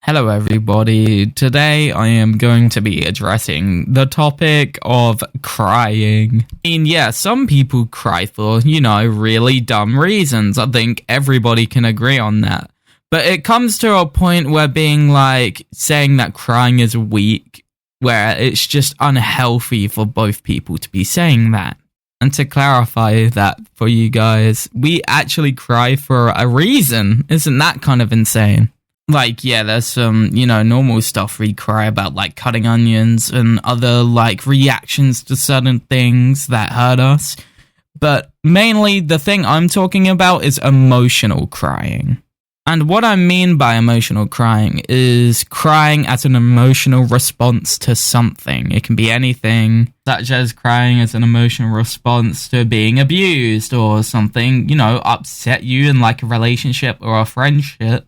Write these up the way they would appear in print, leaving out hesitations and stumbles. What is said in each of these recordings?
Hello everybody, today I am going to be addressing the topic of crying. Yeah, some people cry for, really dumb reasons. I think everybody can agree on that. But it comes to a point where saying that crying is weak, where it's just unhealthy for both people to be saying that. And to clarify that for you guys, we actually cry for a reason. Isn't that kind of insane? There's some, normal stuff we cry about, like cutting onions and other, reactions to certain things that hurt us. But mainly, the thing I'm talking about is emotional crying. And what I mean by emotional crying is crying as an emotional response to something. It can be anything, such as crying as an emotional response to being abused or something, upset you in, a relationship or a friendship.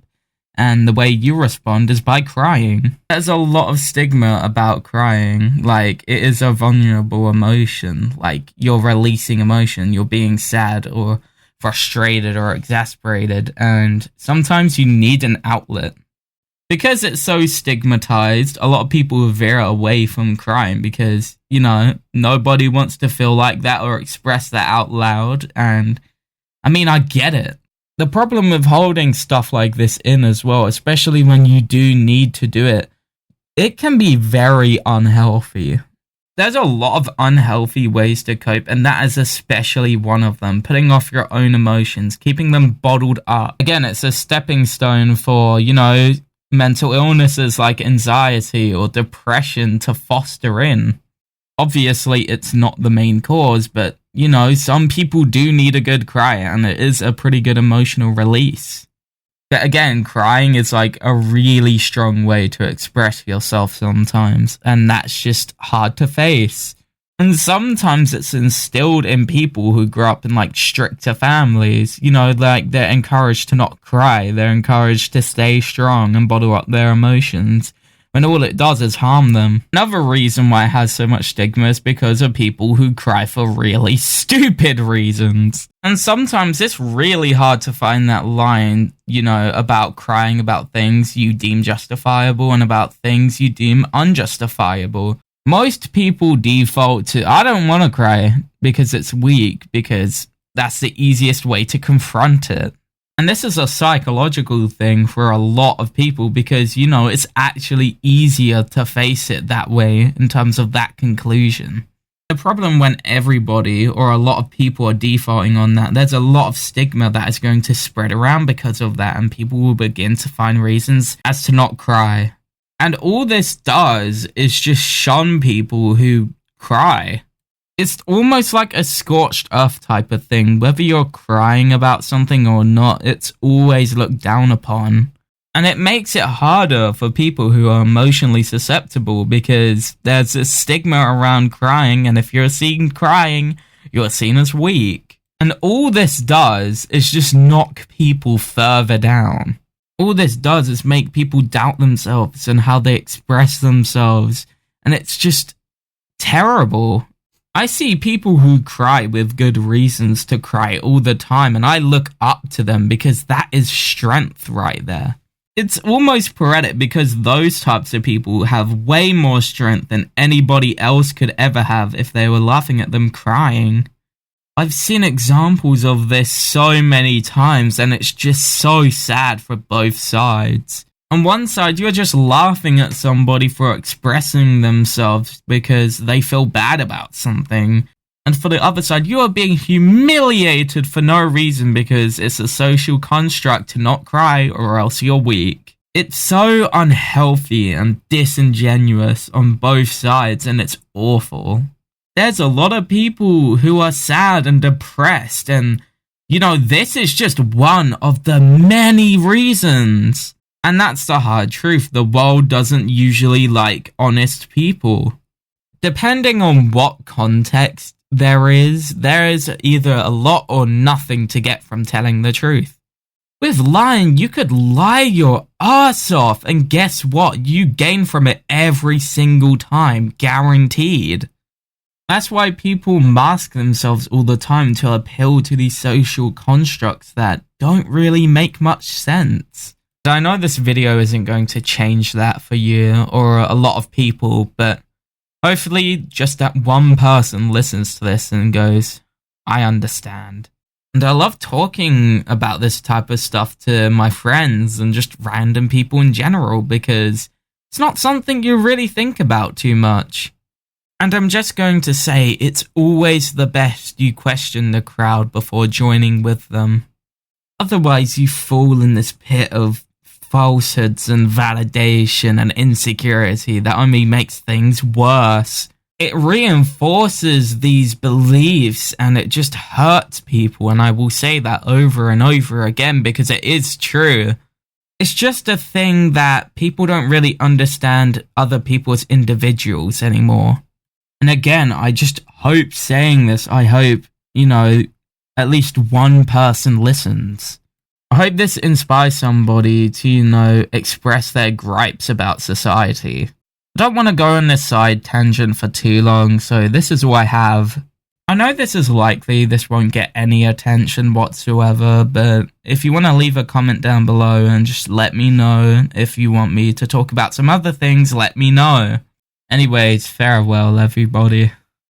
And the way you respond is by crying. There's a lot of stigma about crying. It is a vulnerable emotion. You're releasing emotion. You're being sad or frustrated or exasperated. And sometimes you need an outlet. Because it's so stigmatized, a lot of people veer away from crying because, nobody wants to feel like that or express that out loud. And, I get it. The problem with holding stuff like this in as well, especially when you do need to do it, it can be very unhealthy. There's a lot of unhealthy ways to cope, and that is especially one of them. Putting off your own emotions, keeping them bottled up. Again, it's a stepping stone for, mental illnesses like anxiety or depression to foster in. Obviously, it's not the main cause, but some people do need a good cry, and it is a pretty good emotional release. But again, crying is a really strong way to express yourself sometimes, and that's just hard to face. And sometimes it's instilled in people who grew up in stricter families. They're encouraged to not cry, they're encouraged to stay strong and bottle up their emotions, when all it does is harm them. Another reason why it has so much stigma is because of people who cry for really stupid reasons. And sometimes it's really hard to find that line, about crying about things you deem justifiable and about things you deem unjustifiable. Most people default to, I don't want to cry, because it's weak, because that's the easiest way to confront it. And this is a psychological thing for a lot of people because, it's actually easier to face it that way in terms of that conclusion. The problem when everybody or a lot of people are defaulting on that, there's a lot of stigma that is going to spread around because of that, and people will begin to find reasons as to not cry. And all this does is just shun people who cry. It's almost like a scorched earth type of thing. Whether you're crying about something or not, it's always looked down upon. And it makes it harder for people who are emotionally susceptible because there's a stigma around crying, and if you're seen crying, you're seen as weak. And all this does is just knock people further down. All this does is make people doubt themselves and how they express themselves. And it's just terrible. I see people who cry with good reasons to cry all the time, and I look up to them because that is strength right there. It's almost poetic because those types of people have way more strength than anybody else could ever have if they were laughing at them crying. I've seen examples of this so many times, and it's just so sad for both sides. On one side, you're just laughing at somebody for expressing themselves because they feel bad about something. And for the other side, you are being humiliated for no reason because it's a social construct to not cry or else you're weak. It's so unhealthy and disingenuous on both sides, and it's awful. There's a lot of people who are sad and depressed, and, this is just one of the many reasons. And that's the hard truth. The world doesn't usually like honest people. Depending on what context there is either a lot or nothing to get from telling the truth. With lying, you could lie your ass off, and guess what? You gain from it every single time, guaranteed. That's why people mask themselves all the time to appeal to these social constructs that don't really make much sense. I know this video isn't going to change that for you or a lot of people, but hopefully just that one person listens to this and goes, I understand. And I love talking about this type of stuff to my friends and just random people in general because it's not something you really think about too much. And I'm just going to say it's always the best you question the crowd before joining with them. Otherwise you fall in this pit of falsehoods and validation and insecurity that only makes things worse. It reinforces these beliefs and it just hurts people, and I will say that over and over again because it is true. It's just a thing that people don't really understand other people as individuals anymore. And again, I just hope saying this, I hope, at least one person listens. I hope this inspires somebody to, express their gripes about society. I don't want to go on this side tangent for too long, so this is all I have. I know this won't get any attention whatsoever, but if you want to leave a comment down below and just let me know if you want me to talk about some other things, let me know. Anyways, farewell everybody.